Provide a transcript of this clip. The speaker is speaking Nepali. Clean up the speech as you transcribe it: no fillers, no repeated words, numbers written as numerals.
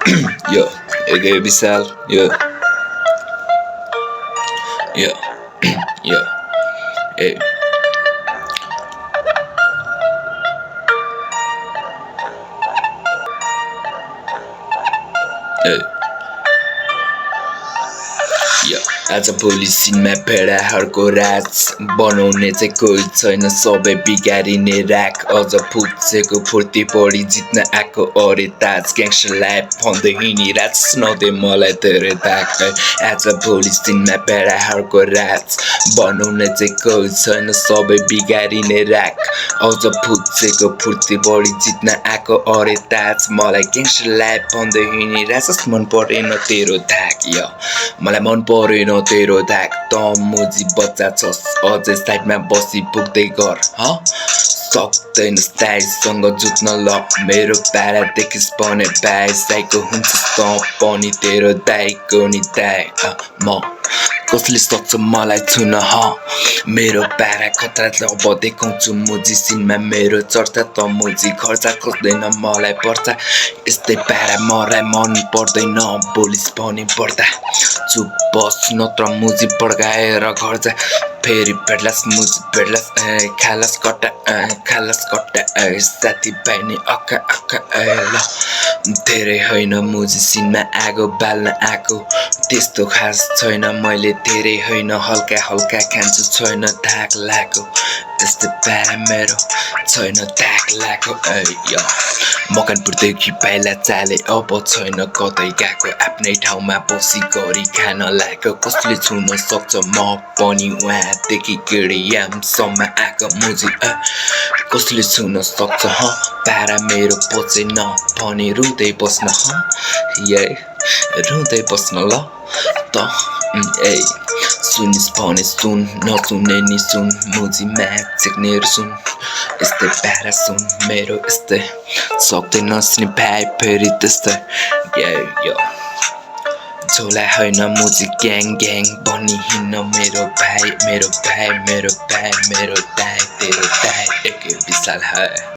Yo, okay, Vishal. Yo, yo, yo, hey, hey. Yo, आज भोलि सिनमा भेडाहरूको राज बनाउने चाहिँ कोही छैन, सबै बिगारिने राख। अझ फुच्चेको फुर्ती बढी जित्न आएको अरे ताज, ग्याङ्स्टरलाई भन्दै हिँडिराज सुनाउँदै मलाई धेरै दाग। आज भोलि सिनमा भेडाहरूको राज बनाउने चाहिँ कोही छैन, सबै बिगारिने राख। अझ फुच्चेको फुर्ती बढी जित्न आएको अरे ताज, मलाई ग्याङ्स्टरलाई भन्दै हिँडिराज मन परेन तेरो धाक। यो मलाई मन परेन तेरो धाक, त मुजी बच्चा छस् अझै साइडमा बसी पुग्दै गर। सक्दैन दाइसँग जुत्न ल, मेरो प्यारा देखिस् भने भाइ साइको हुन्छस् त पनि तेरो दाइको नि दाइ। म कसले सक्छ मलाई छुन मेरो प्यारा खतरा अब देखाउँछु मुजी सिनमा मेरो चर्चा, त मुजी खर्चा खोज्दैन मलाई पर्छ यस्तै प्यारा मलाई मन पर्दैन बोलिस पनि पर्दा चुप बस नत्र मुजी पड्काएर घर जा। फेरि भेट्लास मुजी भेट्लास खालास कट्टा साथी भाइ नि अक्का अक्का ल। धेरै होइन मुजी सिनमा आगो बाल्न आएको, त्यस्तो खास छैन मैले धेरै होइन हल्का हल्का खान्छु छैन धाक लागेको, त्यस्तो प्यारा मेरो छैन धाक लागेको। मकनपुरदेखि पाइला चाले अब छैन कतै गएको, आफ्नै ठाउँमा बसी गरी खान लागेको। कसले छुन सक्छ म पनि उहाँदेखि केडियामसम्म आएको मुजी, कसले छुन सक्छ प्यारा मेरो पचेन भने रुँदै बस्न रुँदै बस्न ल त। सुनिस् भने सुन नसुने नि सुन, मुजी म्याचेक्ने सुन यस्तै प्यारा सुन मेरो यस्तै सक्दैन नि भाइ फेरि त्यस्तै। झोला होइन मुजी ग्याङ ग्याङ बनी हिँड्न मेरो भाइ मेरो भाइ मेरो भाइ मेरो दाइ तेरो दाइ एकै विशाल है।